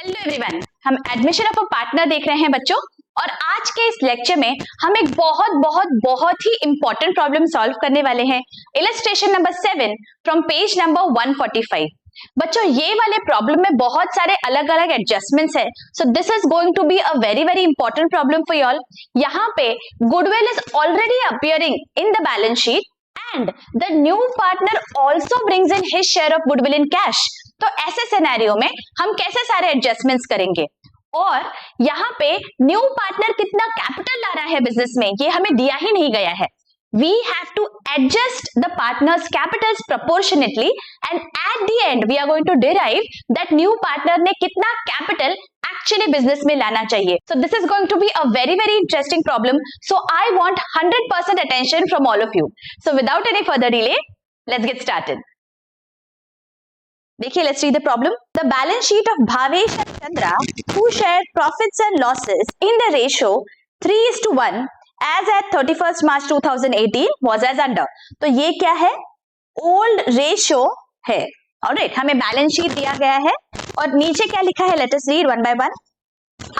Hello everyone, हम admission of a partner देख रहे हैं बच्चों। और आज के इस लेक्चर में हम एक बहुत ही इंपॉर्टेंट प्रॉब्लम सॉल्व करने वाले हैं। Illustration number 7 from page number 145। बच्चों, ये वाले प्रॉब्लम में बहुत सारे अलग अलग एडजस्टमेंट्स है, so this is going to be a very important problem for you all. यहाँ पे goodwill is already appearing in the balance sheet and the new partner also brings in his share of goodwill in cash। तो ऐसे scenario में हम कैसे सारे adjustments करेंगे, और यहाँ पे न्यू पार्टनर कितना कैपिटल ला रहा है बिजनेस में ये हमें दिया ही नहीं गया है। We have to adjust the partner's capitals proportionately and at the end we are going to derive that new partner ने कितना capital actually business में लाना चाहिए। So this is going to be a very interesting problem. So I want 100% attention from all of you. So without any further delay, let's get started. देखिए, let's read the problem. The balance sheet of Bhavesh and Chandra, who shared profits and losses in the ratio 3:1 as at 31st March 2018 was as under। तो ये क्या है? Old ratio है। Alright, हमें balance sheet दिया गया है और नीचे क्या लिखा है, let us read one by one.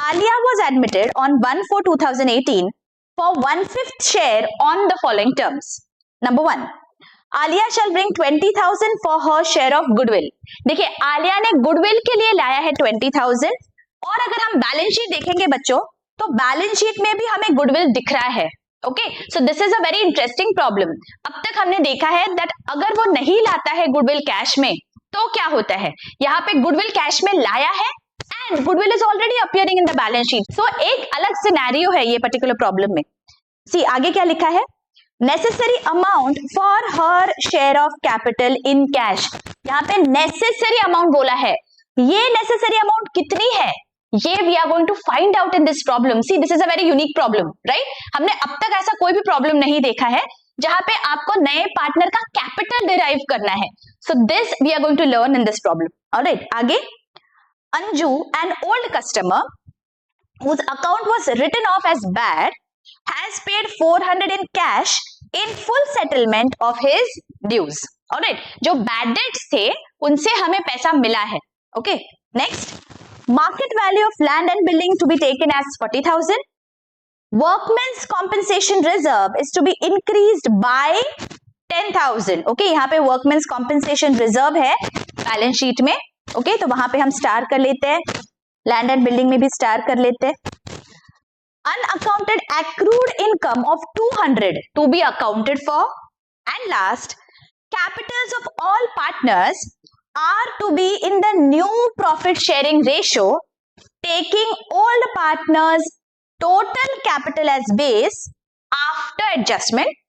Alia was admitted on 1/4/2018 for 1/5 share on the following terms. Number 1, Alia shall bring 20,000 for her share of goodwill। देखिए, आलिया ने गुडविल के लिए लाया है 20,000, और अगर हम बैलेंस शीट देखेंगे बच्चों तो बैलेंस शीट में भी हमें गुडविल दिख रहा है। Okay, so this is a very interesting problem. अब तक हमने देखा है दैट अगर वो नहीं लाता है गुडविल कैश में तो क्या होता है, यहाँ पे गुडविल कैश में लाया है and goodwill is already appearing in the balance sheet. So एक अलग सिनेरियो है ये पर्टिकुलर प्रॉब्लम में। सी आगे क्या लिखा है, necessary amount for her share of capital in cash. यहाँ पे नेसेसरी अमाउंट बोला है, ये नेसेसरी अमाउंट कितनी है ये we are going to find out in this problem. See this is a very unique problem, right? हमने अब तक ऐसा कोई भी प्रॉब्लम नहीं देखा है जहां पे आपको नए पार्टनर का कैपिटल डिराइव करना है। So this we are going to learn in this problem. Alright, आगे। Anju, an old customer whose account was written off as bad, has paid 400 in cash in full settlement of his dues। Alright, जो bad debts थे उनसे हमें पैसा मिला है। Okay, next. Market value of land and building to be taken as 40,000. Workmen's compensation reserve is to be increased by 10,000. Okay, यहाँ पे workmen's compensation reserve है बैलेंस शीट में। Okay, तो वहां पे हम स्टार कर लेते हैं, लैंड एंड बिल्डिंग में भी स्टार कर लेते हैं। Unaccounted accrued income of 200 to be accounted for. And last, capitals of all partners are to be in the new profit sharing ratio, taking old partners total capital as base after adjustment.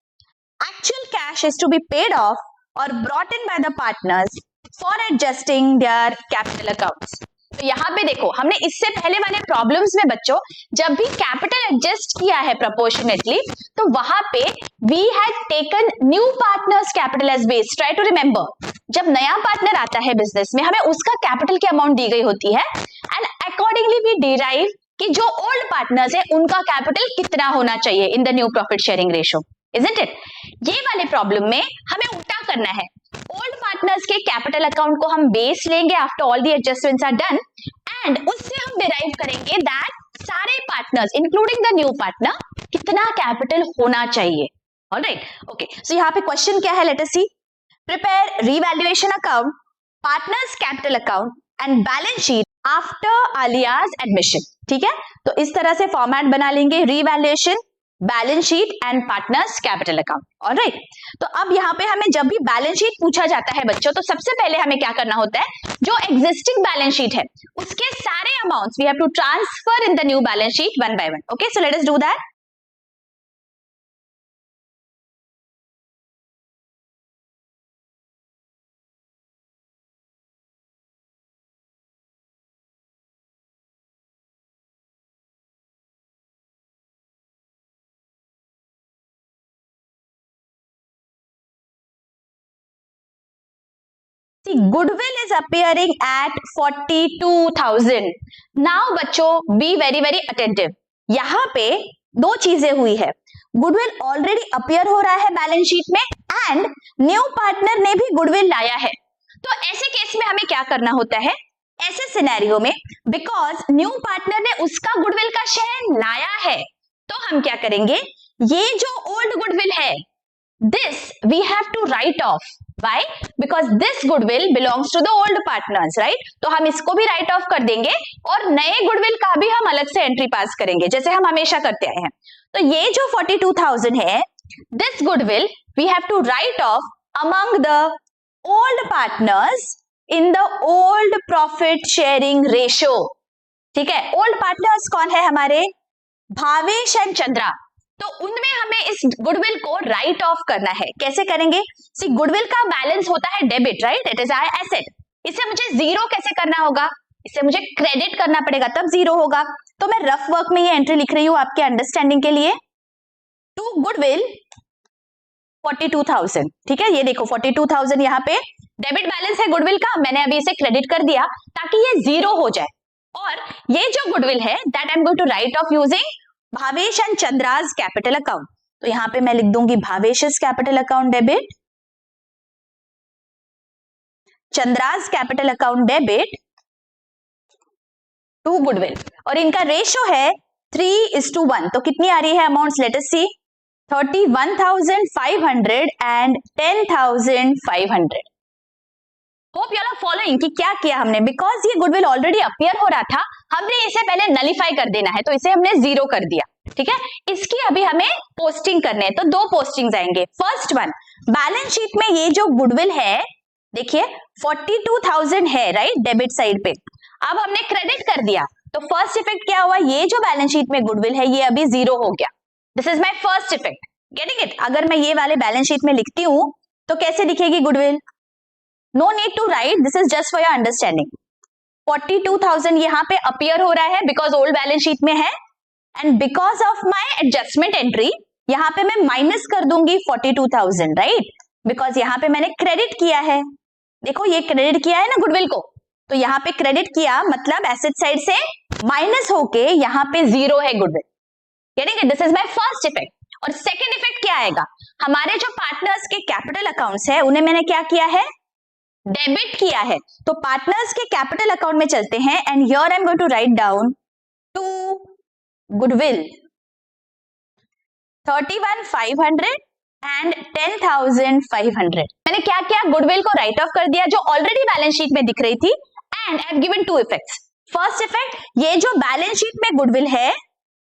Actual cash is to be paid off or brought in by the partners for adjusting their capital accounts। तो यहाँ पे देखो, हमने इससे पहले वाले problems में बच्चों जब भी कैपिटल एडजस्ट किया है प्रोपोर्शनेटली तो वहां पे we had taken new partners capital as base. Try to remember, जब नया पार्टनर आता है बिजनेस में हमें उसका कैपिटल की अमाउंट दी गई होती है एंड अकॉर्डिंगली वी डिराइव कि जो ओल्ड पार्टनर्स है उनका कैपिटल कितना होना चाहिए in the new profit sharing ratio, isn't it? ये वाले प्रॉब्लम में हमें उल्टा करना है। ओल्ड पार्टनर्स के कैपिटल अकाउंट को हम बेस लेंगे after all the adjustments are done and उससे हम डिराइव करेंगे दैट सारे partners including the new partner कितना कैपिटल होना चाहिए। ऑलराइट, ओके, सो यहाँ पे क्वेश्चन क्या है, let us see. Prepare revaluation account, partners capital account and balance sheet after Aliya's admission. ठीक है, तो इस तरह से फॉर्मेट बना लेंगे, revaluation, balance sheet and partners capital account. Alright, तो अब यहाँ पे हमें जब भी बैलेंस शीट पूछा जाता है बच्चों तो सबसे पहले हमें क्या करना होता है, जो एग्जिस्टिंग बैलेंस शीट है उसके सारे amounts we have to transfer in the new balance sheet one by one. Okay, so let us do that. See, goodwill is appearing at 42,000. Now बच्चों be very attentive. यहाँ पे दो चीजें हुई है, गुडविल ऑलरेडी अपीयर हो रहा है बैलेंस शीट में एंड न्यू पार्टनर ने भी गुडविल लाया है। तो ऐसे केस में हमें क्या करना होता है, ऐसे सिनेरियो में बिकॉज न्यू पार्टनर ने उसका गुडविल का शेयर लाया है, तो हम क्या करेंगे, ये जो ओल्ड गुडविल है this we have to write off. Why? Because this goodwill belongs to the old partners, right? तो हम इसको भी write off कर देंगे और नए goodwill का भी हम अलग से एंट्री पास करेंगे, जैसे हम हमेशा करते आए हैं। तो ये जो 42,000 है, this goodwill we have to write off among the old partners in the old profit sharing ratio. ठीक है, old partners कौन है हमारे, भावेश एंड चंद्रा। तो उनमें हमें इस गुडविल को राइट ऑफ करना है। कैसे करेंगे, सी गुडविल का बैलेंस होता है debit, right, it is our asset. इसे मुझे जीरो कैसे करना होगा, इसे मुझे क्रेडिट करना पड़ेगा तब जीरो होगा। तो मैं रफ वर्क में ये एंट्री लिख रही हूं आपके अंडरस्टैंडिंग के लिए। टू गुडविल 42,000, ठीक है, ये देखो 42,000 यहाँ पे डेबिट बैलेंस है गुडविल का, मैंने अभी इसे क्रेडिट कर दिया ताकि ये जीरो हो जाए। और ये जो गुडविल है that I am going to write off using Bhavesh and Chandra's capital account. तो यहां पे मैं लिख दूंगी Bhavesh capital account debit, Chandra's capital account debit to goodwill, और इनका रेशियो है 3:1। तो कितनी आ रही है amounts, let us see, 31,500 and 10,500। Hope you are following कि क्या किया हमने, बिकॉज ये गुडविल ऑलरेडी अपीयर हो रहा था, हमने इसे पहले नलिफाई कर देना है, तो इसे हमने जीरो कर दिया। ठीक है, इसकी अभी हमें पोस्टिंग करने हैं, तो दो पोस्टिंग्स आएंगे। फर्स्ट वन, बैलेंस शीट में ये जो गुडविल है, देखिए 42,000 है, राइट, डेबिट साइड पे। अब हमने क्रेडिट कर दिया, तो फर्स्ट इफेक्ट क्या हुआ, ये जो बैलेंस शीट में गुडविल है ये अभी जीरो हो गया। This is my first effect, getting it. अगर मैं ये वाले बैलेंस शीट में लिखती हूं तो कैसे दिखेगी goodwill, no need to write, this is just for your understanding. 42,000 यहाँ पे अपीयर हो रहा है बिकॉज ओल्ड बैलेंस शीट में है, and because of my adjustment entry यहाँ पे मैं माइनस कर दूंगी 42,000, राइट, बिकॉज यहाँ पे मैंने क्रेडिट किया है। देखो ये क्रेडिट किया है ना गुडविल को, तो यहाँ पे क्रेडिट किया मतलब एसेट साइड से माइनस होके यहाँ पे जीरो है goodwill, getting it. This is my first effect. और सेकंड इफेक्ट क्या आएगा, हमारे जो पार्टनर्स के कैपिटल अकाउंट्स है उन्हें मैंने क्या किया है, डेबिट किया है। तो पार्टनर्स के कैपिटल अकाउंट में चलते हैं, and here I am going to write down to goodwill 31,500 and 10,500। मैंने क्या किया, गुडविल को राइट ऑफ कर दिया जो ऑलरेडी बैलेंस शीट में दिख रही थी, and I have given two effects. First effect, ये जो बैलेंस शीट में गुडविल है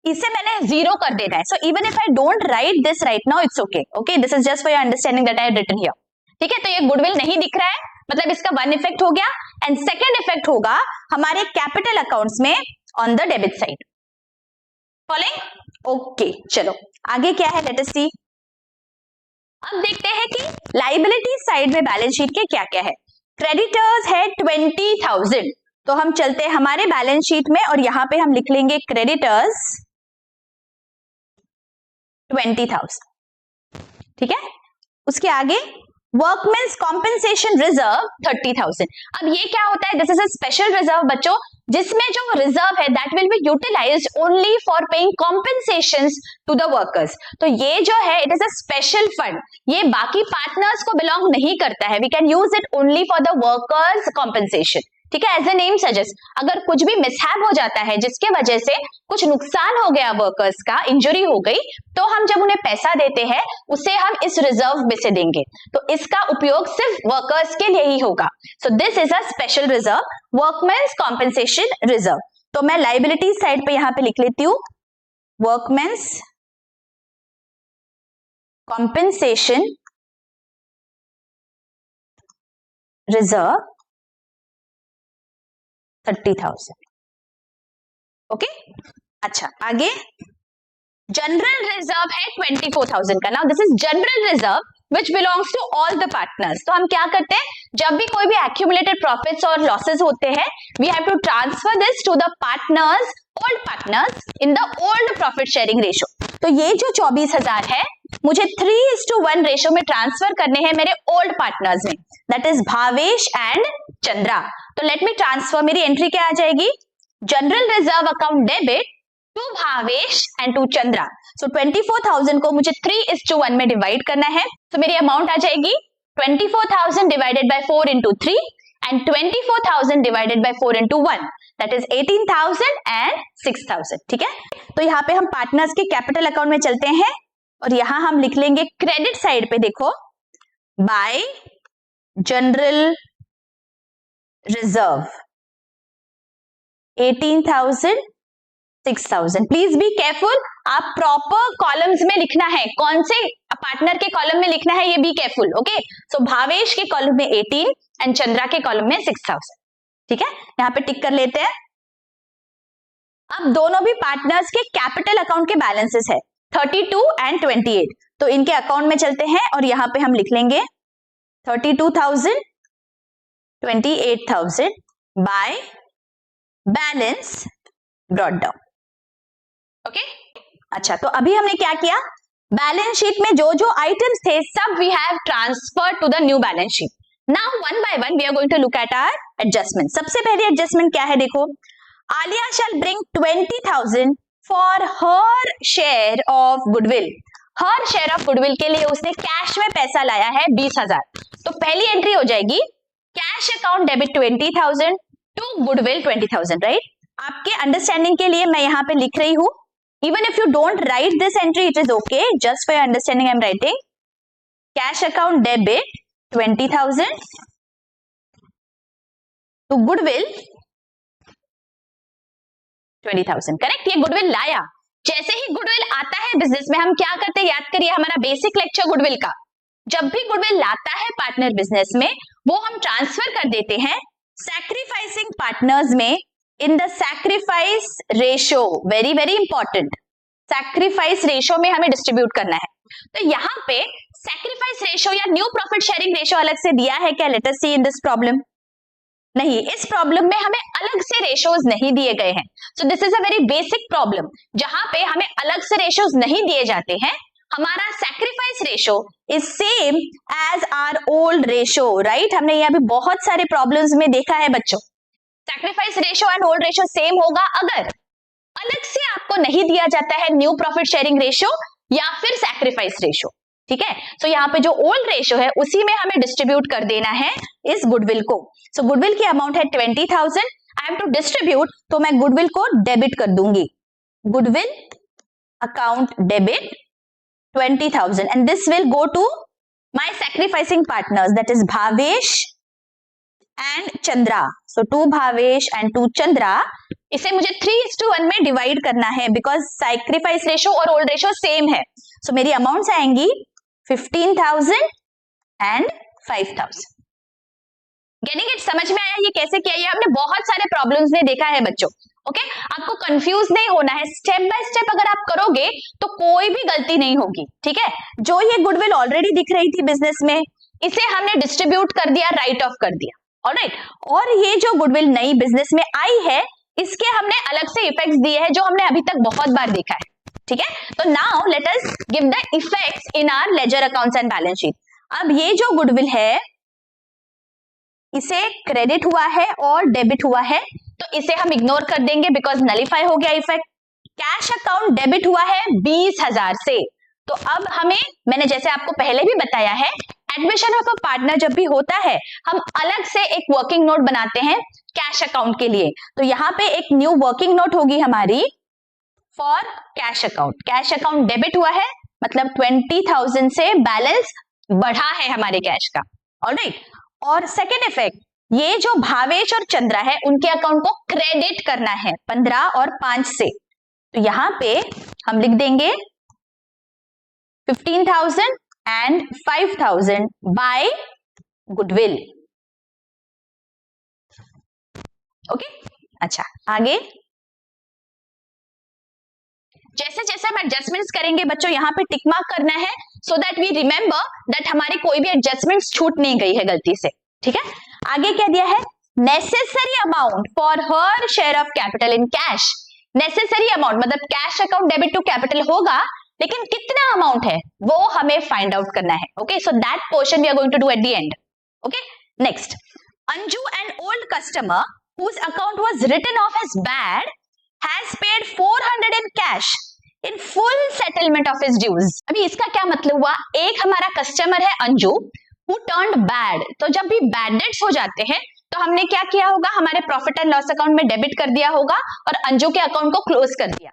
इसे मैंने जीरो कर देना है। So even if I don't write this right now, it's okay, okay, this is just for your understanding that I have written here. ठीक है, तो ये गुडविल नहीं दिख रहा है, मतलब इसका वन इफेक्ट हो गया, एंड सेकेंड इफेक्ट होगा हमारे कैपिटल अकाउंट्स में on the debit side. Following, okay, चलो आगे क्या है, लेट अस सी। अब देखते हैं कि लायबिलिटी साइड में बैलेंस शीट के क्या क्या है। क्रेडिटर्स है 20,000, तो हम चलते हैं हमारे बैलेंस शीट में और यहां पे हम लिख लेंगे क्रेडिटर्स 20,000, ठीक है। उसके आगे वर्कमेंस कॉम्पेंसेशन रिजर्व 30,000। अब ये क्या होता है, this is a special reserve बच्चों, जिसमें जो रिजर्व है that will be utilised only for paying compensations to the workers. तो ये जो है it is a special fund, ये बाकी पार्टनर्स को बिलोंग नहीं करता है, we can use it only for the workers compensation. ठीक है, एज ए नेम सजेस्ट, अगर कुछ भी मिसहैप हो जाता है जिसके वजह से कुछ नुकसान हो गया वर्कर्स का, इंजरी हो गई, तो हम जब उन्हें पैसा देते हैं उसे हम इस रिजर्व में से देंगे, तो इसका उपयोग सिर्फ वर्कर्स के लिए ही होगा। So this is a special reserve, workmen's compensation reserve. तो मैं लायबिलिटी साइड पे यहां पे लिख लेती हूं वर्कमेंस कॉम्पेंसेशन रिजर्व 30,000, ओके। अच्छा, आगे जनरल रिजर्व है 24,000 का। Now this is general reserve which belongs to all the partners. तो हम क्या करते हैं, जब भी कोई भी एक्यूमुलेटेड प्रॉफिट्स और लॉसेस होते हैं, we have to transfer this to the partners, old partners in the old profit sharing ratio. तो ये जो 24,000 है मुझे 3:1 रेशियो में ट्रांसफर करने हैं मेरे ओल्ड पार्टनर्स में, that is Bhavesh and Chandra. तो लेट मी ट्रांसफर, मेरी एंट्री क्या आ जाएगी, general reserve account debit to Bhavesh and to Chandra. So 24,000 को मुझे 3:1 में डिवाइड करना है, तो मेरी अमाउंट आ जाएगी 24,000 divided by 4 into 3, and 24,000 divided by 4 into 1, that is 18,000 and 6,000. ठीक है, तो यहाँ पे हम पार्टनर्स के कैपिटल अकाउंट में चलते हैं और यहाँ हम लिख लेंगे क्रेडिट साइड पे, देखो bye general reserve 18,000 6,000. Please be careful, आप प्रॉपर कॉलम्स में लिखना है, कौन से पार्टनर के कॉलम में लिखना है ये बी केयरफुल. ओके, सो भावेश के कॉलम में 18 एंड चंद्रा के कॉलम में 6,000. ठीक है, यहाँ पे टिक कर लेते हैं. अब दोनों भी पार्टनर्स के कैपिटल अकाउंट के बैलेंसेस है 32 एंड 28, तो इनके अकाउंट में चलते हैं और यहाँ पे हम लिख लेंगे 32,000 28,000 by balance brought down. Okay, अच्छा, तो अभी हमने क्या किया, बैलेंस शीट में जो जो आइटम्स थे सब we have transfer to the new balance sheet. Now one by one we are going to look at our adjustment. सबसे पहले एडजस्टमेंट क्या है, देखो Aaliya shall bring 20,000 for her share of goodwill. Her share of goodwill के लिए उसने cash में पैसा लाया है 20,000. तो पहली एंट्री हो जाएगी cash account debit 20,000 to goodwill 20,000. Right, आपके अंडरस्टैंडिंग के लिए मैं यहाँ पे लिख रही हूं. Even if you don't write this entry, it is okay. Just for your understanding, I am writing cash account debit 20,000 to goodwill 20,000. Correct, ये गुडविल लाया. जैसे ही गुडविल आता है बिजनेस में हम क्या करते हैं, याद करिए हमारा बेसिक लेक्चर गुडविल का. जब भी गुडविल लाता है पार्टनर बिजनेस में वो हम ट्रांसफर कर देते हैं सैक्रिफाइसिंग पार्टनर्स में in the sacrifice ratio. Very very important, sacrifice ratio में हमें डिस्ट्रीब्यूट करना है. तो यहाँ पे सैक्रिफाइस रेशियो या न्यू प्रॉफिट शेयरिंग रेशियो अलग से दिया है क्या, let us see in this problem. नहीं, इस प्रॉब्लम में हमें अलग से रेशियोज नहीं दिए गए हैं. सो this is a very basic problem जहां पे हमें अलग से रेशियोज नहीं दिए जाते हैं. हमारा sacrifice ratio is same as our old ratio. Right, हमने यहाँ भी बहुत सारे प्रॉब्लम्स में देखा है बच्चों, sacrifice ratio and old ratio same होगा अगर अलग से आपको नहीं दिया जाता है न्यू प्रॉफिट शेयरिंग रेशियो या फिर सैक्रिफाइस रेशियो. ठीक है, सो यहाँ पे जो ओल्ड रेशियो है उसी में हमें डिस्ट्रीब्यूट कर देना है इस गुडविल को. सो गुडविल की अमाउंट है 20,000, आई हैव टू डिस्ट्रीब्यूट, तो मैं गुडविल को डेबिट कर दूंगी. Goodwill account debit 20,000 and this will go to my sacrificing partners, that is Bhavesh and Chandra. So 2 Bhavesh and 2 Chandra. इसे मुझे 3:1 में डिवाइड करना है बिकॉज सैक्रिफाइस रेशियो और ओल्ड रेशियो सेम है. सो मेरी अमाउंट्स आएंगी 15,000 एंड 5,000. गेटिंग इट, समझ में आया ये कैसे किया, ये हमने बहुत सारे प्रॉब्लम्स में देखा है बच्चों. ओके, आपको कंफ्यूज नहीं होना है, स्टेप बाय स्टेप अगर आप करोगे तो कोई भी गलती नहीं होगी. ठीक है, जो ये गुडविल ऑलरेडी दिख रही थी बिजनेस में इसे हमने डिस्ट्रीब्यूट कर दिया, राइट ऑफ कर दिया. ऑलराइट, और ये जो गुडविल नई बिजनेस में आई है इसके हमने अलग से इफेक्ट्स दिए हैं जो हमने अभी तक बहुत बार देखा है. ठीक है, तो now let us give the effects in our ledger accounts and balance sheet. अब ये जो गुडविल है इसे क्रेडिट हुआ है और डेबिट हुआ है तो इसे हम इग्नोर कर देंगे बिकॉज नलिफाई हो गया इफेक्ट. कैश अकाउंट डेबिट हुआ है 20,000 से, तो अब हमें, मैंने जैसे आपको पहले भी बताया है, एडमिशन ऑफ अ पार्टनर जब भी होता है हम अलग से एक वर्किंग नोट बनाते हैं कैश अकाउंट के लिए. तो यहाँ पे एक न्यू वर्किंग नोट होगी हमारी for cash account. Cash account debit हुआ है मतलब 20,000 से बैलेंस बढ़ा है हमारे कैश का. ऑलराइट, और सेकेंड इफेक्ट, ये जो भावेश और चंद्रा है उनके अकाउंट को क्रेडिट करना है 15 और 5 से. तो यहाँ पे हम लिख देंगे 15,000 and 5,000 by goodwill. ओके, अच्छा आगे जैसे जैसे हम एडजस्टमेंट्स करेंगे बच्चों यहाँ पे टिक मार्क करना है so that we remember that हमारी कोई भी एडजस्टमेंट्स छूट नहीं गई है गलती से. ठीक है, आगे क्या दिया है, necessary amount for her share of capital in cash. Necessary amount मतलब cash account debit to capital होगा लेकिन कितना अमाउंट है वो हमें फाइंड आउट करना है. Okay, so that portion we are going to do at the end. Okay, next, Anju an old customer whose account was written off as bad has paid 400 in cash in full settlement of his dues. अभी इसका क्या मतलब हुआ, एक हमारा customer है Anju who turned bad. तो जब भी बैड डेट्स हो जाते हैं तो हमने क्या किया होगा, हमारे प्रॉफिट एंड लॉस अकाउंट में डेबिट कर दिया होगा और अंजू के अकाउंट को क्लोज कर दिया।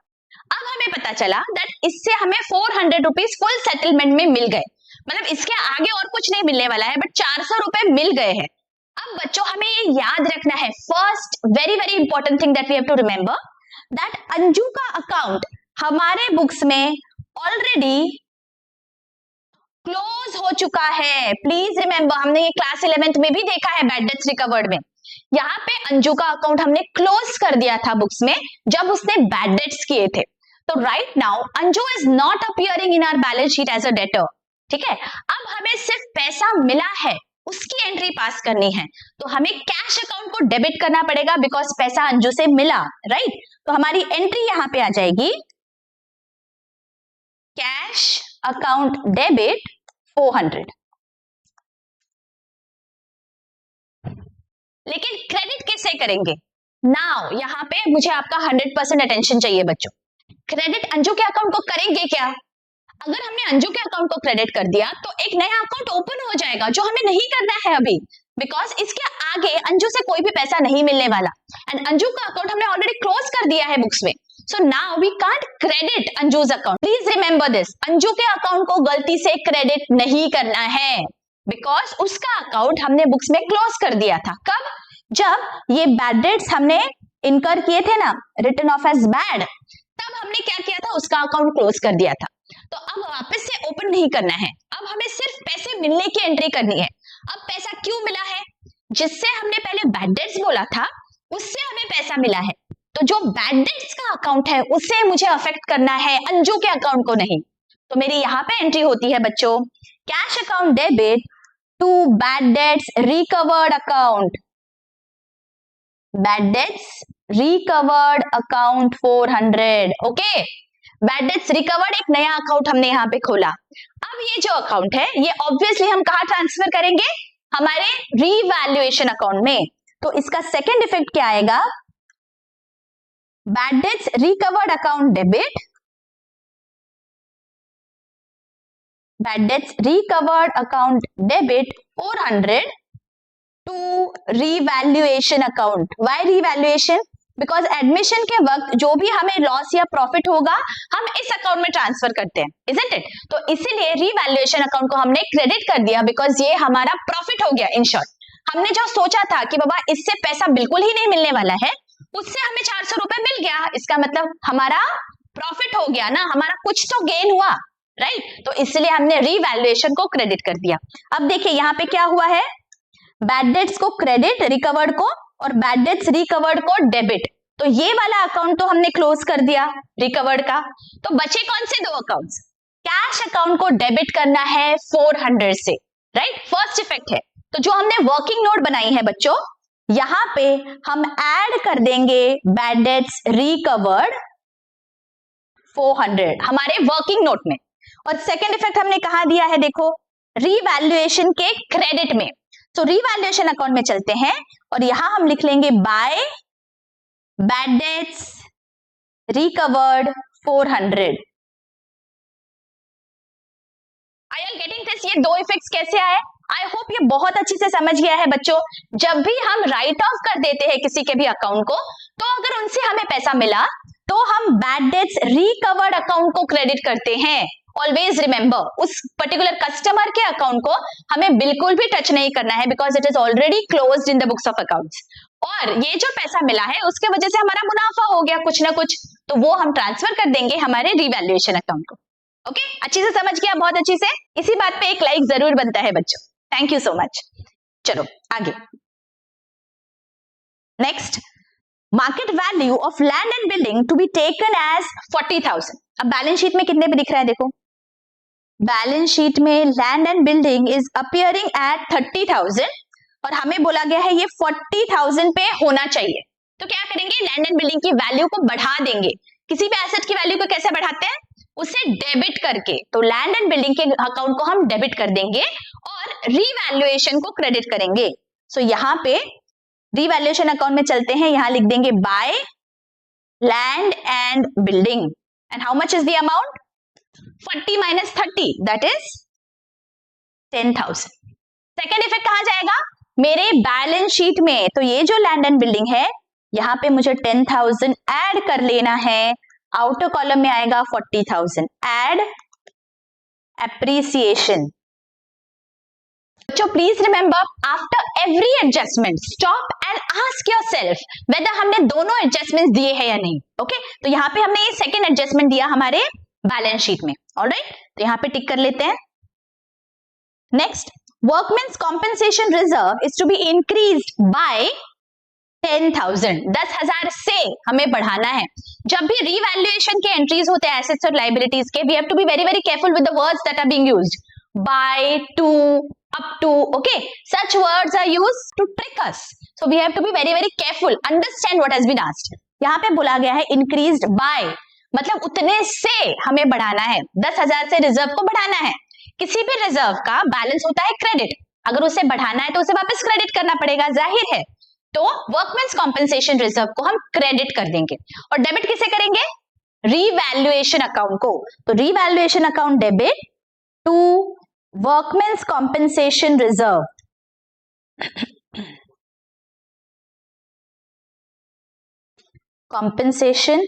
अब हमें पता चला दैट इससे हमें 400 रुपीज फुल सेटलमेंट में मिल गए, मतलब इसके आगे और कुछ नहीं मिलने वाला है, बट 400 रुपए मिल गए हैं। अब बच्चों हमें ये याद रखना है, first very very important thing that we have to remember that Anju का अकाउंट हमारे बुक्स में ऑलरेडी क्लोज हो चुका है। प्लीज रिमेंबर, हमने ये क्लास 11th में भी देखा है बैड डेट्स रिकवर्ड में। यहाँ पे अंजू का अकाउंट हमने क्लोज कर दिया था बुक्स में जब उसने बैड डेट्स किए थे। तो right now Anju is not appearing in our balance sheet as a debtor. ठीक है, अब हमें सिर्फ पैसा मिला है उसकी एंट्री पास करनी है, तो हमें कैश अकाउंट को डेबिट करना पड़ेगा बिकॉज पैसा अंजू से मिला, राइट। तो हमारी एंट्री यहां पे आ जाएगी कैश अकाउंट डेबिट 400। लेकिन क्रेडिट कैसे करेंगे? नाउ यहाँ पे मुझे आपका 100% अटेंशन चाहिए बच्चों। क्रेडिट अंजू के अकाउंट को करेंगे क्या? अगर हमने अंजू के अकाउंट को क्रेडिट कर दिया तो एक नया अकाउंट ओपन हो जाएगा जो हमें नहीं करना है अभी, बिकॉज इसके आगे अंजू से कोई भी पैसा नहीं मिलने वाला एंड अंजू का अकाउंट हमने ऑलरेडी क्लोज कर दिया है बुक्स में। So now we can't credit Anju's account. Please remember this, Anju के अकाउंट को गलती से क्रेडिट नहीं करना है बिकॉज उसका अकाउंट हमने बुक्स में क्लोज कर दिया था। कब? जब ये बैड डेट्स हमने इनकर किए थे ना, रिटन ऑफ एज बैड, तब हमने क्या किया था, उसका अकाउंट क्लोज कर दिया था। तो अब वापस से ओपन नहीं करना है, अब हमें सिर्फ पैसे मिलने की एंट्री करनी है। अब पैसा क्यों मिला है? जिससे हमने पहले बैड डेट्स बोला था उससे हमें पैसा मिला है, तो जो बैड डेट्स का अकाउंट है उससे मुझे अफेक्ट करना है, अंजू के अकाउंट को नहीं। तो मेरी यहाँ पे एंट्री होती है बच्चों, cash account debit to bad debts recovered account, bad debts recovered account 400। Okay, bad debts recovered एक नया अकाउंट हमने यहाँ पे खोला। अब ये जो अकाउंट है ये ऑब्वियसली हम कहाँ ट्रांसफर करेंगे, हमारे रीवैल्यूएशन अकाउंट में। तो इसका सेकेंड इफेक्ट क्या आएगा, bad debts recovered account debit, bad debts recovered account debit 400 to revaluation account. Why revaluation? Because admission के वक्त जो भी हमें लॉस या प्रॉफिट होगा हम इस अकाउंट में ट्रांसफर करते हैं, इजंट इट? तो इसीलिए रीवैल्यूएशन अकाउंट को हमने क्रेडिट कर दिया बिकॉज ये हमारा प्रॉफिट हो गया। इन शॉर्ट, हमने जो सोचा था कि बाबा इससे पैसा बिल्कुल ही नहीं मिलने वाला है, उससे हमें 400 रुपए मिल गया, इसका मतलब हमारा प्रॉफिट हो गया ना, हमारा कुछ तो गेन हुआ, राइट? तो इसलिए हमने रीवैल्यूएशन को क्रेडिट कर दिया। अब देखिए यहाँ पे क्या हुआ है, बैड डेट्स को क्रेडिट, रिकवर्ड को, और बैड डेट्स रिकवर्ड को डेबिट। तो ये वाला अकाउंट तो हमने क्लोज कर दिया रिकवर्ड का, तो बचे कौन से दो अकाउंट्स? कैश अकाउंट को डेबिट करना है 400 से, राइट? फर्स्ट इफेक्ट है। तो जो हमने वर्किंग नोट बनाई है बच्चों, यहां पे हम ऐड कर देंगे बैड डेट्स रिकवर्ड 400 हमारे वर्किंग नोट में। और सेकेंड इफेक्ट हमने कहा दिया है, देखो, रीवैल्यूएशन के क्रेडिट में। तो रीवैल्यूएशन अकाउंट में चलते हैं और यहां हम लिख लेंगे by bad debts recovered 400। Are you getting this? ये दो इफेक्ट्स कैसे आए? आई होप ये बहुत अच्छे से समझ गया है बच्चों। जब भी हम राइट ऑफ कर देते हैं किसी के भी अकाउंट को, तो अगर उनसे हमें पैसा मिला तो हम बैड डेट्स रिकवर्ड अकाउंट को क्रेडिट करते हैं। ऑलवेज रिमेंबर, उस पर्टिकुलर कस्टमर के अकाउंट को हमें बिल्कुल भी टच नहीं करना है because it is already closed in the books of accounts. और ये जो पैसा मिला है उसके वजह से हमारा मुनाफा हो गया कुछ ना कुछ, तो वो हम ट्रांसफर कर देंगे हमारे रीवैल्यूएशन अकाउंट को। ओके, अच्छी से समझ गया, बहुत अच्छी से। इसी बात पे एक लाइक जरूर बनता है बच्चों। Thank you so much. चलो आगे, next, market value of land and building to be taken as 40,000। अब बैलेंस शीट में कितने पे दिख रहा है, देखो, बैलेंस शीट में land and building is appearing at 30,000 और हमें बोला गया है ये 40,000 पे होना चाहिए। तो क्या करेंगे, लैंड एंड बिल्डिंग की वैल्यू को बढ़ा देंगे। किसी भी एसेट की वैल्यू को कैसे बढ़ाते हैं, उसे डेबिट करके। तो लैंड एंड बिल्डिंग के अकाउंट को हम डेबिट कर देंगे और रीवैल्यूएशन को क्रेडिट करेंगे। सो यहाँ पे रीवैल्यूएशन अकाउंट में चलते हैं, यहां लिख देंगे by land and building and how much is the amount, 40 minus 30 that is 10,000। Second effect कहां जाएगा, मेरे बैलेंस शीट में, तो ये जो लैंड एंड बिल्डिंग है यहाँ पे मुझे 10,000 ऐड कर लेना है, आउटर कॉलम में आएगा 40,000, ऐड एप्रिसिएशन। बच्चों please remember after every adjustment stop and ask yourself whether हमने दोनों एडजस्टमेंट्स दिए हैं या नहीं। ओके तो यहाँ पे हमने ये सेकंड एडजस्टमेंट दिया हमारे बैलेंस शीट में। ऑलराइट तो यहाँ पे टिक कर लेते हैं। Next, workmen's compensation reserve is to be increased by 10,000, 10,000 से हमें बढ़ाना है। जब भी रीवैल्यूएशन के एंट्रीज होते हैं एसेट्स और लायबिलिटीज के, we have to be very very careful with the words that are being used, by, to, up to, okay, such words are used to trick us, so we have to be very very careful, understand what has been asked। यहाँ पे बोला गया है increased by, मतलब उतने से हमें बढ़ाना है, 10,000 से रिजर्व को बढ़ाना है। किसी भी रिजर्व का बैलेंस होता है क्रेडिट, अगर उसे बढ़ाना है तो उसे वापस क्रेडिट करना पड़ेगा, जाहिर है। तो वर्कमेंस कॉम्पेंसेशन रिजर्व को हम क्रेडिट कर देंगे और डेबिट किसे करेंगे, रीवैल्यूएशन अकाउंट को। तो revaluation account debit to workmen's compensation reserve, compensation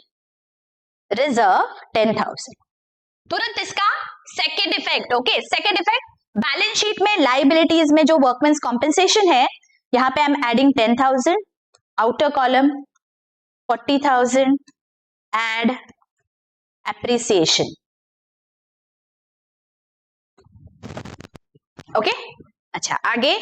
reserve 10,000। तुरंत इसका second effect, okay second effect, balance sheet में लाइबिलिटीज में जो वर्कमेंस कॉम्पेंसेशन है यहाँ पे I am adding 10,000, outer column 40,000, add appreciation. Okay अच्छा आगे,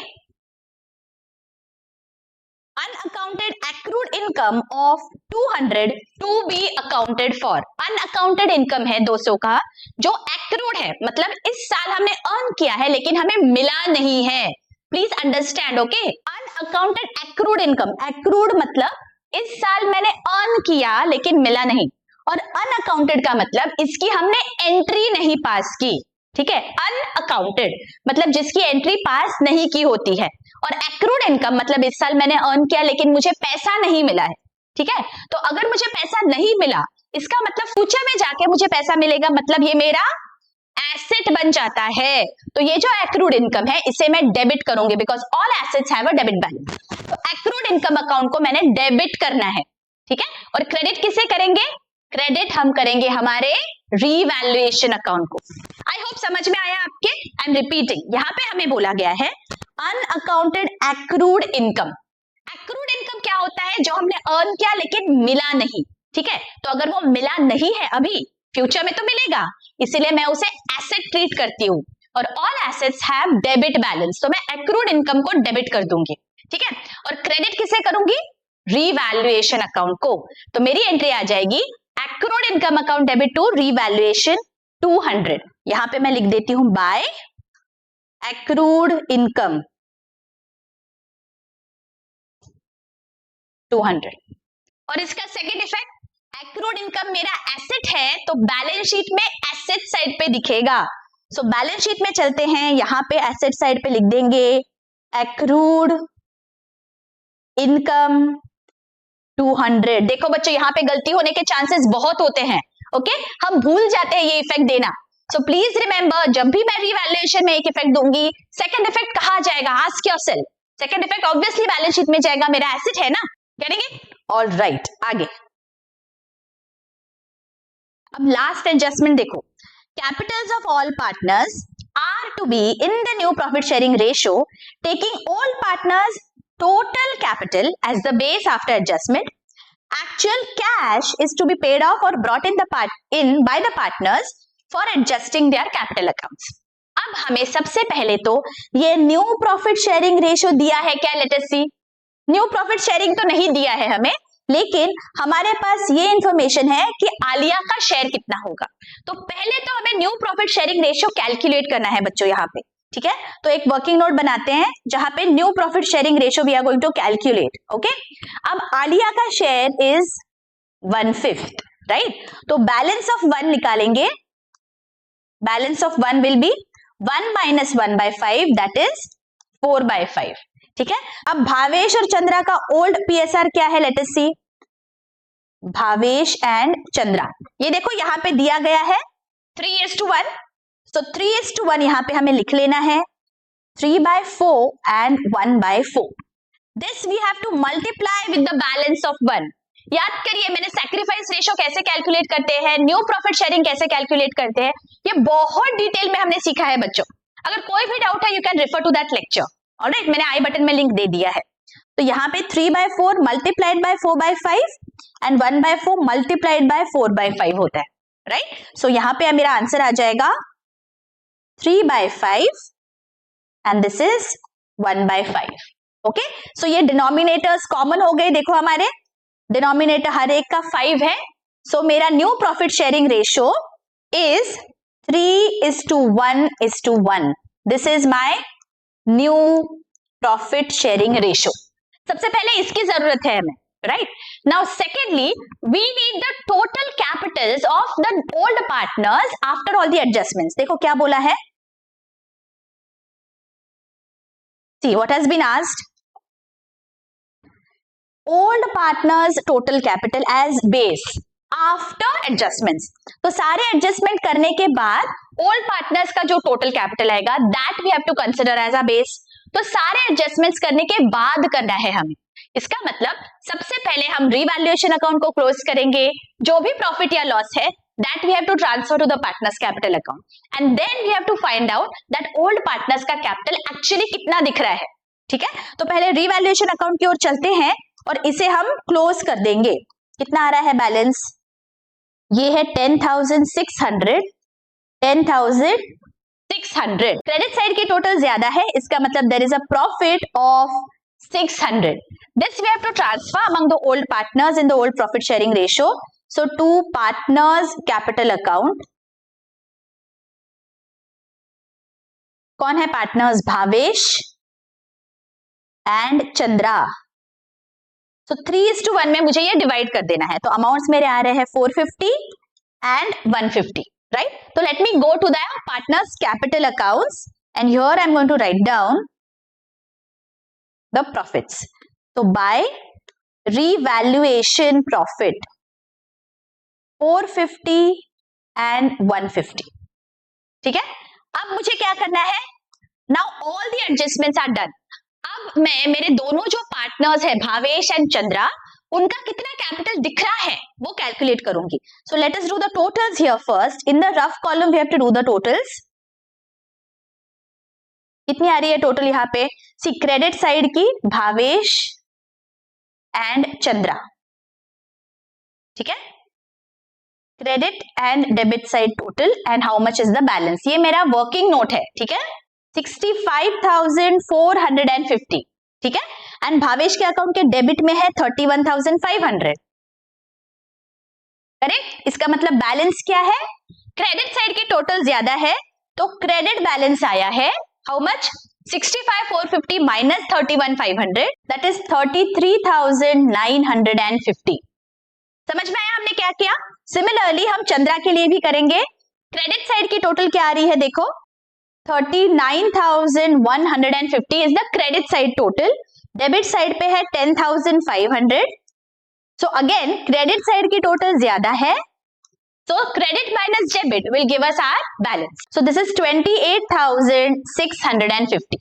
unaccounted accrued income of 200 to be accounted for. Unaccounted income है 200 का जो एक्रूड है, मतलब इस साल हमने अर्न किया है लेकिन हमें मिला नहीं है। Please understand, okay. Unaccounted accrued income, accrued मतलब इस साल मैंने अर्न किया लेकिन मिला नहीं, और अनअकाउंटेड का मतलब इसकी हमने एंट्री नहीं पास की, ठीक है। अनअकाउंटेड मतलब जिसकी एंट्री पास नहीं की होती है, और एक्रूड इनकम मतलब इस साल मैंने अर्न किया लेकिन मुझे पैसा नहीं मिला है, ठीक है। तो अगर मुझे पैसा नहीं मिला इसका मतलब फ्यूचर में जाके मुझे पैसा मिलेगा, मतलब ये मेरा एसेट बन जाता है। तो ये जो एक्रूड इनकम है इसे मैं डेबिट करूंगी, because all assets have a debit balance. तो एक्रूड इनकम अकाउंट को मैंने डेबिट करना है, ठीक है। और क्रेडिट किसे करेंगे, क्रेडिट हम करेंगे हमारे रीवैल्यूएशन अकाउंट को। आई होप समझ में आया आपके। आई एम रिपीटिंग, यहाँ पे हमें बोला गया है unaccounted accrued income. Accrued income क्या होता है, जो हमने अर्न किया लेकिन मिला नहीं, ठीक है। तो अगर वो मिला नहीं है अभी, फ्यूचर में तो मिलेगा, इसीलिए मैं उसे एसेट ट्रीट करती हूँ, और all assets have debit balance, तो मैं एक्रूड इनकम को डेबिट कर दूंगी, ठीक है। और क्रेडिट किसे करूंगी, रीवैल्यूएशन अकाउंट को। तो मेरी एंट्री आ जाएगी accrued income account debit to revaluation 200। यहां पे मैं लिख देती हूं बाय एक्रूड इनकम 200। और इसका सेकेंड इफेक्ट, एक्रूड इनकम मेरा एसेट है तो बैलेंस शीट में एसेट साइड पे दिखेगा। सो बैलेंस शीट में चलते हैं, यहां पे एसेट साइड पे लिख देंगे एक्रूड इनकम 200। देखो बच्चों यहाँ पे गलती होने के चांसेस बहुत होते हैं, ओके हम भूल जाते हैं ये इफेक्ट देना। सो प्लीज रिमेंबर, जब भी मैं रीवैल्यूएशन में एक इफेक्ट दूंगी, सेकंड इफेक्ट कहाँ जाएगा, ask yourself. Second effect obviously balance sheet में जाएगा, मेरा एसेट है ना, करेंगे। ऑल राइट आगे, अब लास्ट एडजस्टमेंट देखो, capitals of all partners are to be in the new profit sharing ratio taking all partners total capital as the base after adjustment. Actual cash is to be paid off or brought in by the partners for adjusting their capital accounts. अब हमें सबसे पहले तो ये new profit sharing ratio दिया है क्या, let us सी। New profit sharing तो नहीं दिया है हमें, लेकिन हमारे पास ये इंफॉर्मेशन है कि आलिया का शेयर कितना होगा। तो पहले तो हमें new profit sharing ratio calculate करना है बच्चों यहाँ पे, ठीक है। तो एक वर्किंग नोट बनाते हैं जहां पे new profit sharing ratio we are going to calculate, okay. अब आलिया का शेयर इज 1/5, राइट। तो बैलेंस ऑफ 1 निकालेंगे, balance of 1 will be 1 - 1/5 that is 4/5, ठीक है। अब भावेश और चंद्रा का ओल्ड पीएसआर क्या है, let us see. Bhavesh and Chandra, ये देखो यहाँ पे दिया गया है 3:1, तो 3:1 यहां पे हमें लिख लेना है। 3/4 and 1/4. This we have to multiply with the balance of 1. याद करिए मैंने सैक्रिफाइस रेशो कैसे कैलकुलेट करते हैं, न्यू प्रॉफिट शेयरिंग कैसे कैलकुलेट करते हैं, ये बहुत डिटेल में हमने सीखा है बच्चों. अगर कोई भी डाउट है you can refer to that lecture. Alright, मैंने आई बटन में लिंक दे दिया है. तो यहाँ पे 3/4 multiplied by 4/5 and 1/4 multiplied by 4/5 होता है. राइट, सो यहाँ पे मेरा आंसर आ जाएगा 3/5 एंड दिस इज 1/5. ओके, सो ये डिनोमिनेटर्स कॉमन हो गए. देखो हमारे डिनोमिनेटर हर एक का 5 है. सो मेरा new profit sharing ratio is 3:1:1. This is my new profit sharing ratio. सबसे पहले इसकी जरूरत है हमें. Right, now secondly we need the total capitals of the old partners after all the adjustments. देखो क्या बोला है, see what has been asked. Old partners total capital as base after adjustments. तो सारे एडजस्टमेंट करने के बाद ओल्ड पार्टनर्स का जो टोटल कैपिटल आएगा that we have to consider as a base. तो सारे एडजस्टमेंट्स करने के बाद करना है हमें. इसका मतलब सबसे पहले हम रीवैल्यूएशन अकाउंट को क्लोज करेंगे. जो भी प्रॉफिट या लॉस है that we have to transfer to the partners capital account and then we have to find out that old partners का capital actually कितना दिख रहा है. ठीक है, तो पहले रीवैल्यूएशन अकाउंट की ओर चलते हैं और इसे हम क्लोज कर देंगे. कितना आ रहा है बैलेंस, ये है 10,600. 10,600 क्रेडिट साइड की टोटल ज्यादा है, इसका मतलब there is a profit of 600. This we have to transfer among the old partners in the old profit sharing ratio. So to partners capital account. कौन है partners, Bhavesh and Chandra. So 3:1 में मुझे ये डिवाइड कर देना है. तो अमाउंट्स मेरे आ रहे हैं 450 एंड 150. राइट, तो let me go to the partners capital accounts and here I am going to write down the profits. So by revaluation profit 450 and 150. ठीक है, अब मुझे क्या करना है, now all the adjustments are done. अब मैं मेरे दोनों जो पार्टनर्स है भावेश एंड चंद्रा, उनका कितना कैपिटल दिख रहा है वो कैलकुलेट करूंगी. So let us do the totals here first. In the rough column we have to do the totals. कितनी आ रही है टोटल यहाँ पे, सी क्रेडिट साइड की भावेश एंड चंद्रा. ठीक है, credit and debit side total and how much is the balance. ये मेरा वर्किंग नोट है. ठीक है, 65,450. ठीक है, एंड भावेश के अकाउंट के डेबिट में है 31,500. करेक्ट, इसका मतलब बैलेंस क्या है, क्रेडिट साइड की टोटल ज्यादा है तो क्रेडिट बैलेंस आया है how much, 65,450 minus 31,500 that is 33,950. समझ में आया हमने क्या किया. सिमिलरली हम चंद्रा के लिए भी करेंगे. क्रेडिट साइड की टोटल क्या आ रही है, देखो 39,150 is the credit side total. Debit side पे है 10,500. सो अगेन क्रेडिट साइड की टोटल ज्यादा है, so credit minus debit will give us our balance. So this is 28,650.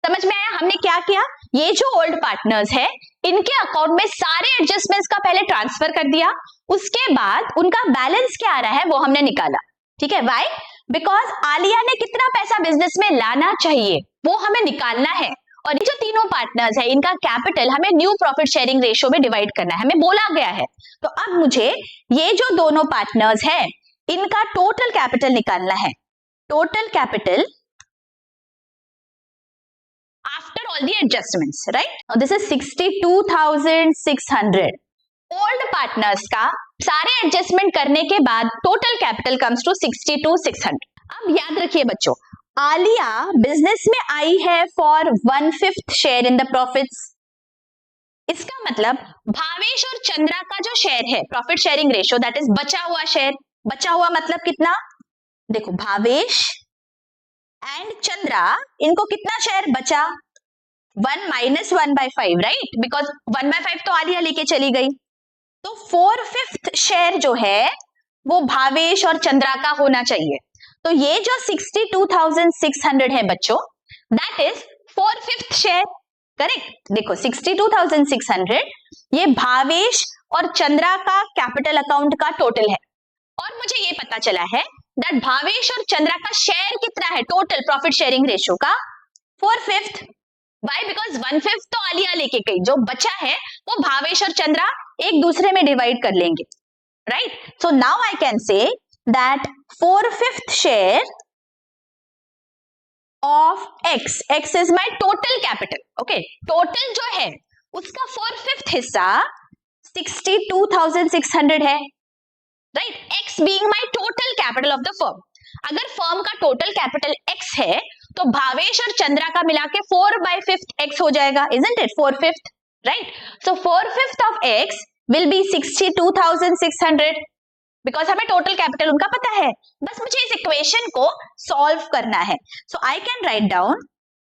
समझ में आया हमने क्या किया, ये जो ओल्ड पार्टनर्स है इनके अकाउंट में सारे एडजस्टमेंट्स का पहले ट्रांसफर कर दिया, उसके बाद उनका बैलेंस क्या आ रहा है वो हमने निकाला. ठीक है, व्हाई, बिकॉज आलिया ने कितना पैसा बिजनेस में लाना चाहिए वो हमें निकालना है. और ये जो तीनों पार्टनर्स है इनका कैपिटल हमें न्यू प्रॉफिट शेयरिंग रेशियो में डिवाइड करना है, हमें बोला गया है. तो अब मुझे ये जो दोनों पार्टनर्स है इनका टोटल कैपिटल निकालना है. Total capital after all the adjustments. Right, this is 62,600. Old partners का सारे एडजस्टमेंट करने के बाद टोटल कैपिटल कम्स टू 62,600. अब याद रखिए बच्चों, आलिया बिजनेस में आई है for 1/5 share in the profits. इसका मतलब भावेश और चंद्रा का जो शेयर है profit sharing ratio that is बचा हुआ शेयर. बचा हुआ मतलब कितना, देखो भावेश एंड चंद्रा इनको कितना शेयर बचा, 1 minus 1/5. राइट, बिकॉज 1/5 तो आलिया लेके चली गई. तो 4/5 शेयर जो है वो भावेश और चंद्रा का होना चाहिए. तो ये जो 62,600 है बच्चों, दैट इज 4/5 शेयर। करेक्ट। देखो 62,600 ये भावेश और चंद्रा का कैपिटल अकाउंट का टोटल है, और मुझे ये पता चला है दैट भावेश और चंद्रा का शेयर कितना है टोटल प्रॉफिट शेयरिंग रेशियो का, 4/5। वाई? बिकॉज 1/5 तो आलिया लेके गई, जो बचा है वो भावेश और चंद्रा एक दूसरे में डिवाइड कर लेंगे, right? So now I can say that 4/5 share of x, x is my total capital, okay? Total जो है उसका 4/5 हिस्सा 62,600 है, right? x being my total capital of the firm। अगर फर्म का टोटल कैपिटल x है तो भावेश और चंद्रा का मिला के 4/5 x हो जाएगा, isn't it? 4/5, right? So 4/5 of x will be 62,600 because हमें टोटल कैपिटल उनका पता है, बस मुझे इस इक्वेशन को सॉल्व करना है। So I can write down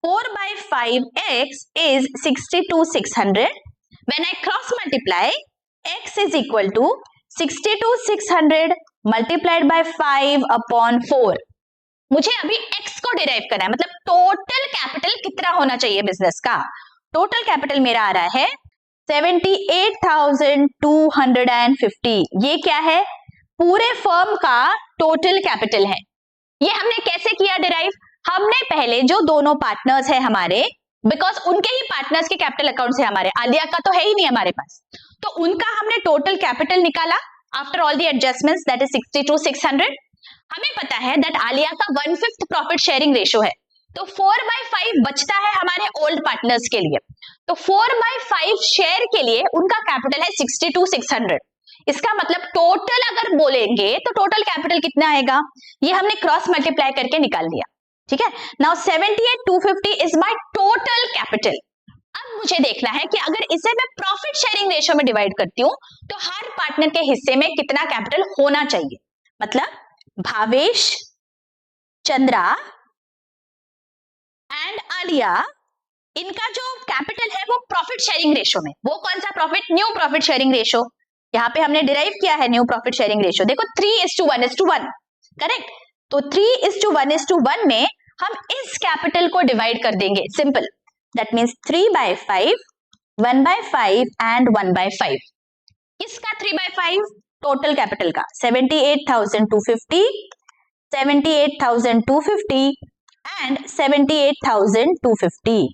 4/5x is 62,600। when I cross multiply, x is equal to 62,600 multiplied by 5/4। मुझे अभी x को डिराइव करना है, मतलब टोटल कैपिटल कितना होना चाहिए बिजनेस का। टोटल कैपिटल मेरा आ रहा है 78,250। ये क्या है? पूरे फर्म का टोटल कैपिटल है। ये हमने कैसे किया डिराइव? हमने पहले जो दोनों पार्टनर्स है हमारे, बिकॉज उनके ही पार्टनर्स के कैपिटल अकाउंट है हमारे, आलिया का तो है ही नहीं हमारे पास, तो उनका हमने टोटल कैपिटल निकाला after all the adjustments, that is 62,600। हमें पता है दैट आलिया का 1/5 प्रॉफिट शेयरिंग रेशियो है, तो 4/5 बचता है हमारे ओल्ड पार्टनर्स के लिए, तो 4/5 शेयर के लिए उनका कैपिटल है 62,600। इसका मतलब टोटल अगर बोलेंगे तो टोटल कैपिटल कितना आएगा, ये हमने क्रॉस मल्टीप्लाई करके निकाल दिया, ठीक है। Now 78,250 is my total capital. अब मुझे देखना है कि अगर इसे मैं प्रॉफिट शेयरिंग रेशियो में डिवाइड करती हूं तो हर पार्टनर के हिस्से में कितना कैपिटल होना चाहिए। मतलब भावेश, चंद्रा एंड आलिया, इनका जो कैपिटल है वो प्रॉफिट शेयरिंग रेशियो में, वो कौन सा profit? New profit sharing ratio. यहाँ पे हमने डिराइव किया है न्यू प्रॉफिट शेयरिंग रेशियो, देखो 3:1:1, करेक्ट। तो 3:1:1 में हम इस कैपिटल को डिवाइड कर देंगे, सिंपल, दैट मीन्स 3/5, 1/5 एंड 1/5। किसका 3/5? टोटल कैपिटल का 78,250, 78,250 एंड 78,250।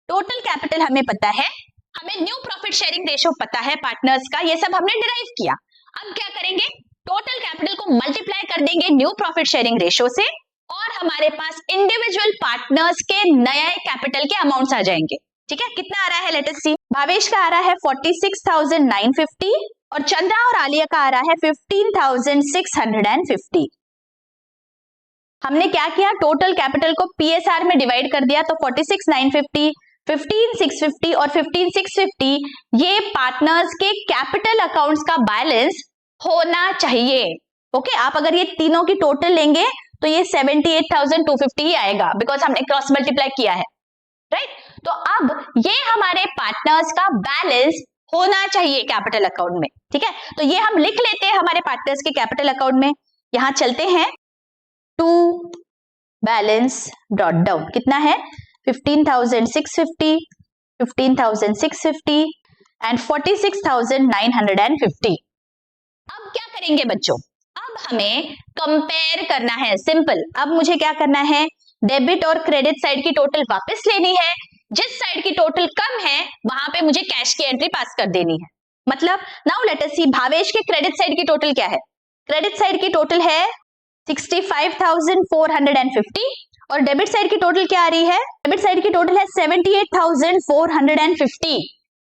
टोटल कैपिटल हमें पता है, हमें न्यू प्रॉफिट शेयरिंग रेशियो पता है पार्टनर्स का, ये सब हमने डिराइव किया। अब क्या करेंगे? टोटल कैपिटल को मल्टीप्लाई कर देंगे न्यू प्रॉफिट शेयरिंग रेशियो से, और हमारे पास इंडिविजुअल पार्टनर्स के नए कैपिटल के अमाउंट्स आ जाएंगे, ठीक है। कितना आ रहा है? Let us see. भावेश का आ रहा है 46,950 और चंद्रा और आलिया का आ रहा है 15,650। हमने क्या किया? टोटल कैपिटल को पीएसआर में डिवाइड कर दिया, तो 46,950, 15,650 और 15,650 ये पार्टनर्स के कैपिटल अकाउंट्स का बैलेंस होना चाहिए। ओके, आप अगर ये तीनों की टोटल लेंगे तो ये 78,250 ही आएगा, बिकॉज हमने क्रॉस मल्टीप्लाई किया है, राइट। तो अब ये हमारे पार्टनर्स का बैलेंस होना चाहिए कैपिटल अकाउंट में, ठीक है। तो ये हम लिख लेते हैं हमारे पार्टनर्स के कैपिटल अकाउंट में। यहां चलते हैं, टू बैलेंस ब्रॉट डाउन कितना है? 15,650, 15,650 एंड 46,950। अब क्या करेंगे बच्चों? अब हमें कंपेयर करना है, सिंपल। अब मुझे क्या करना है? डेबिट और क्रेडिट साइड की टोटल वापस लेनी है। जिस साइड की टोटल कम है वहां पे मुझे कैश की एंट्री पास कर देनी है। मतलब now let us see, Bhavesh के क्रेडिट साइड की टोटल क्या है? क्रेडिट साइड की टोटल है 65,450 और डेबिट साइड की टोटल क्या आ रही है? डेबिट साइड की टोटल है 78,450।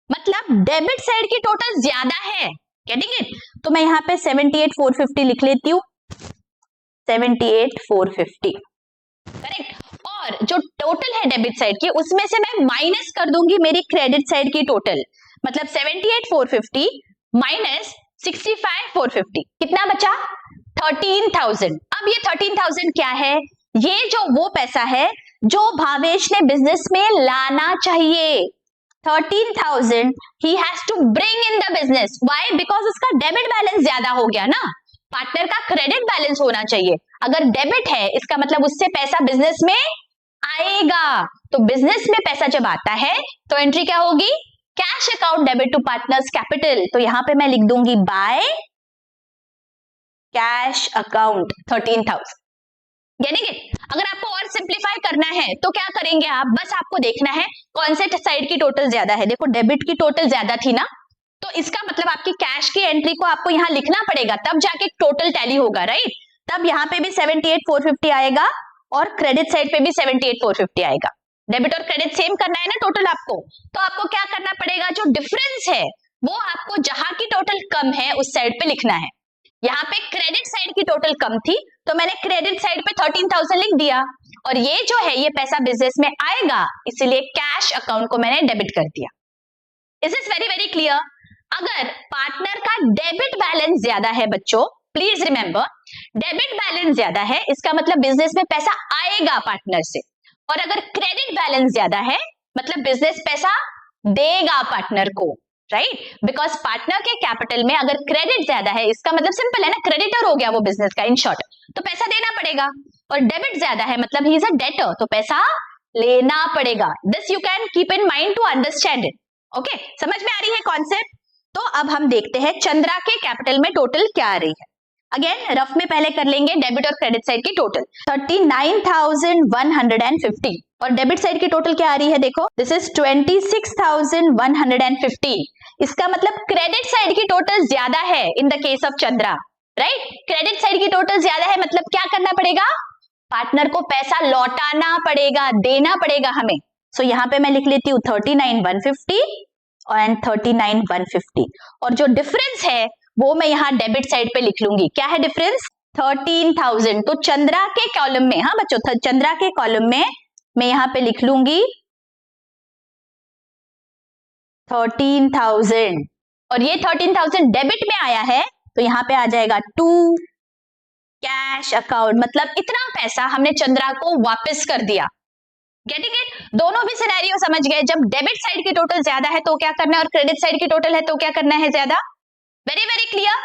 मतलब डेबिट साइड की टोटल ज्यादा है, गेटिंग इट? तो मैं यहाँ पे 78,450 लिख लेती हूँ, 78,450, करेक्ट। और जो टोटल है डेबिट साइड की उसमें से मैं माइनस कर दूंगी मेरी क्रेडिट साइड की टोटल, मतलब 78,450 माइनस 65,450 कितना बचा? 13,000। अब ये 13,000 क्या है? ये जो वो पैसा है जो भावेश ने बिजनेस में लाना चाहिए। 13,000 he has to bring in the business. Why? Because उसका डेबिट बैलेंस ज्यादा हो गया ना, पार्टनर का क्रेडिट बैलेंस होना चाहिए। अगर डेबिट है इसका मतलब उससे पैसा बिजनेस में आएगा। तो बिजनेस में पैसा जब आता है तो एंट्री क्या होगी, cash account debit to partners capital. तो यहां पे मैं लिख दूंगी by cash account 13,000। Getting it? अगर आपको और सिंप्लीफाई करना है तो क्या करेंगे आप, बस आपको देखना है कौन से साइड की टोटल ज्यादा है। देखो डेबिट की टोटल ज्यादा थी ना, तो इसका मतलब आपकी कैश की एंट्री को आपको यहाँ लिखना पड़ेगा, तब जाके टोटल टैली होगा, राइट। तब यहाँ पे भी 78,450 आएगा और क्रेडिट साइड पे भी 78,450 आएगा। डेबिट और क्रेडिट सेम करना है ना टोटल आपको, तो आपको क्या करना पड़ेगा, जो डिफरेंस है वो आपको जहां की टोटल कम है उस साइड पे लिखना है। यहाँ पे क्रेडिट साइड की टोटल कम थी तो मैंने क्रेडिट साइड पे 13,000 लिख दिया, और ये जो है ये पैसा बिजनेस में आएगा, इसीलिए कैश अकाउंट को मैंने डेबिट कर दिया। Is this very very clear? अगर पार्टनर का डेबिट बैलेंस ज्यादा है बच्चों, प्लीज रिमेंबर, डेबिट बैलेंस ज्यादा है इसका मतलब बिजनेस में पैसा आएगा पार्टनर से, और अगर क्रेडिट बैलेंस ज्यादा है मतलब बिजनेस पैसा देगा पार्टनर को, राइट। बिकॉज पार्टनर के कैपिटल में अगर क्रेडिट ज्यादा है इसका मतलब सिंपल है ना, क्रेडिटर हो गया वो बिजनेस का, इन शॉर्ट, तो पैसा देना पड़ेगा। और डेबिट ज्यादा है मतलब ही इज अ डेटर, तो पैसा लेना पड़ेगा। This you can keep in mind to understand it. Okay, समझ में आ रही है कॉन्सेप्ट? तो अब हम देखते हैं चंद्रा के कैपिटल में टोटल क्या आ रही है। अगेन रफ में पहले कर लेंगे डेबिट और क्रेडिट साइड की टोटल 39,150, और डेबिट साइड की टोटल क्या आ रही है, देखो दिस इज 26,150। इसका मतलब क्रेडिट साइड की टोटल ज्यादा है in the case of Chandra, right. Credit side की टोटल ज्यादा है मतलब क्या करना पड़ेगा, पार्टनर को पैसा लौटाना पड़ेगा, देना पड़ेगा हमें। सो यहाँ पे मैं लिख लेती हूँ 39,150 एंड 39,150, और जो डिफरेंस है वो मैं यहाँ डेबिट साइड पे लिख लूंगी। क्या है डिफरेंस, 13,000। तो चंद्रा के कॉलम में, हाँ बच्चों, चंद्रा के कॉलम में मैं यहाँ पे लिख लूंगी 13,000, और ये 13,000 डेबिट में आया है तो यहाँ पे आ जाएगा टू कैश अकाउंट, मतलब इतना पैसा हमने चंद्रा को वापस कर दिया। Getting it? दोनों भी सिनेरियो समझ गए, जब डेबिट साइड की टोटल ज्यादा है तो क्या करना है, और क्रेडिट साइड की टोटल है तो क्या करना है ज्यादा। Very very clear?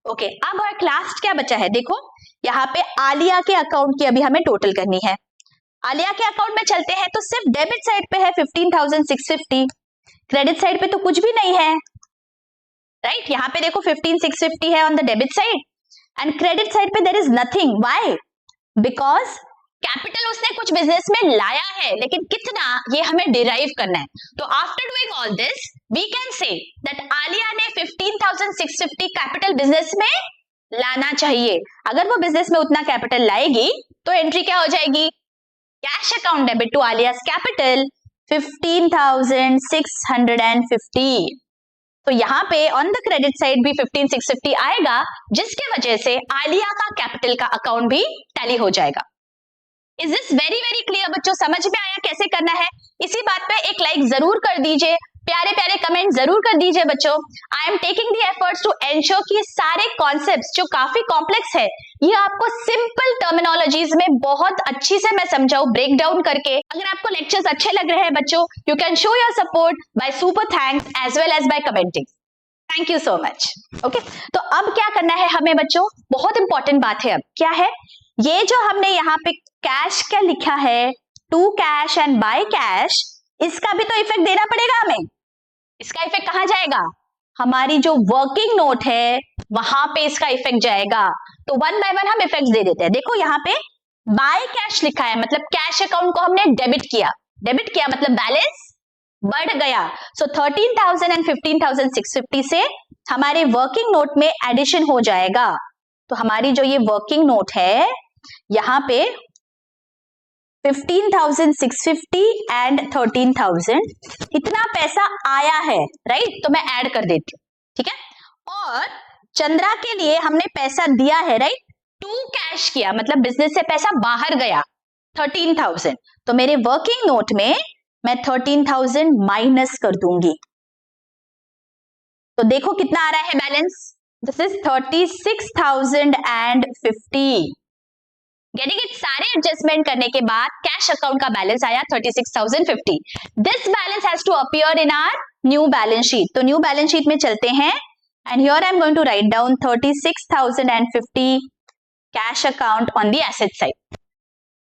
ओके, अब और लास्ट क्या बचा है, देखो यहाँ पे आलिया के अकाउंट की अभी हमें टोटल करनी है। आलिया के अकाउंट में चलते हैं तो सिर्फ डेबिट साइड पे है 15,650, क्रेडिट साइड पे तो कुछ भी नहीं है, राइट। यहाँ पे देखो 15,650 है on the debit side, and credit side पे there is nothing. Why? Because capital उसने कुछ बिजनेस में लाया है, लेकिन कितना ये हमें डिराइव करना है। तो after doing all this we can say that Aliya ने 15,650 कैपिटल बिजनेस में लाना चाहिए। अगर वो बिजनेस में उतना कैपिटल लाएगी तो एंट्री क्या हो जाएगी, cash account debit to Aliya's capital 15,650। तो यहाँ पे ऑन द क्रेडिट साइड भी 15,650 आएगा, जिसके वजह से आलिया का कैपिटल का अकाउंट भी टैली हो जाएगा। Is this very very clear बच्चों? समझ में आया कैसे करना है? इसी बात पे एक लाइक जरूर कर दीजिए, प्यारे प्यारे कमेंट जरूर कर दीजिए बच्चों। I am taking the efforts to ensure कि ये सारे कॉन्सेप्ट्स जो काफी कॉम्प्लेक्स है ये आपको सिंपल टर्मिनोलॉजीज में बहुत अच्छी से मैं समझाऊं, ब्रेक डाउन करके। अगर आपको लेक्चर्स अच्छे लग रहे हैं बच्चों, you can show your support by super thanks as well as by commenting. Thank you so much. Okay, तो अब क्या करना है हमें बच्चों, बहुत इंपॉर्टेंट बात है। अब क्या है, ये जो हमने यहाँ पे कैश क्या लिखा है, to cash and by cash, इसका भी तो इफेक्ट देना पड़ेगा हमें। इसका इफेक्ट कहाँ जाएगा, हमारी जो वर्किंग नोट है वहां पे इसका इफेक्ट जाएगा। तो वन बाय वन हम इफेक्ट दे देते हैं। देखो यहाँ पे बाय कैश लिखा है मतलब कैश अकाउंट को हमने डेबिट किया, डेबिट किया मतलब बैलेंस बढ़ गया। सो 13,000 एंड 15,650 से हमारे वर्किंग नोट में एडिशन हो जाएगा। तो हमारी जो ये वर्किंग नोट है यहाँ पे 15,650 एंड 13,000 इतना पैसा आया है, राइट। तो मैं ऐड कर देती हूँ, ठीक है। और चंद्रा के लिए हमने पैसा दिया है, राइट, टू कैश किया मतलब बिजनेस से पैसा बाहर गया 13,000। तो मेरे वर्किंग नोट में मैं 13,000 माइनस कर दूंगी। तो देखो कितना आ रहा है balance, this is 36,050। Getting it? सारे एडजस्टमेंट करने के बाद कैश अकाउंट का बैलेंस आया 36,050। This balance has to appear in our new balance sheet. तो न्यू बैलेंस शीट में चलते हैं and here I am going to write down 36,050 cash account on the asset side.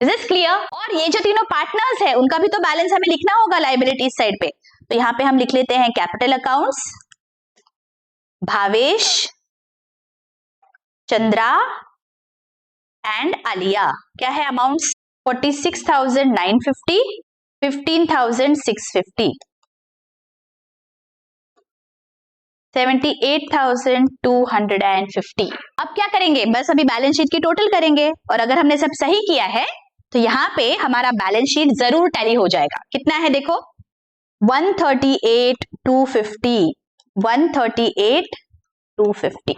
Is this clear? और ये जो तीनों partners है उनका भी तो बैलेंस हमें लिखना होगा लायबिलिटीज साइड पे, तो यहाँ पे हम लिख लेते हैं capital accounts, Bhavesh, Chandra and Alia. क्या है अमाउंट्स? 46,950, 15,650, 78,250। अब क्या करेंगे? बस अभी बैलेंस शीट की टोटल करेंगे और अगर हमने सब सही किया है तो यहाँ पे हमारा बैलेंस शीट जरूर टैली हो जाएगा। कितना है देखो, 138,250, 138,250,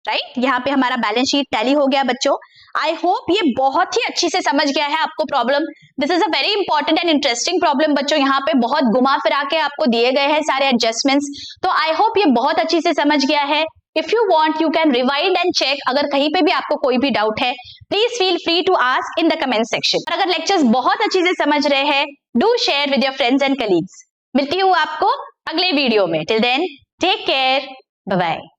राइट? यहाँ पे हमारा बैलेंस शीट टैली हो गया बच्चों। आई होप ये बहुत ही अच्छी से समझ गया है आपको problem. This is a very important and interesting problem बच्चों। यहाँ पे बहुत घुमा फिरा के आपको दिए गए हैं सारे एडजस्टमेंट्स, तो आई होप ये बहुत अच्छी से समझ गया है। If you want you can rewind and check. अगर कहीं पे भी आपको कोई भी डाउट है please feel free to ask in the comment section. और अगर लेक्चर्स बहुत अच्छी से समझ रहे हैं do share with your friends and colleagues. मिलती हूँ आपको अगले वीडियो में। Till then take care, bye bye.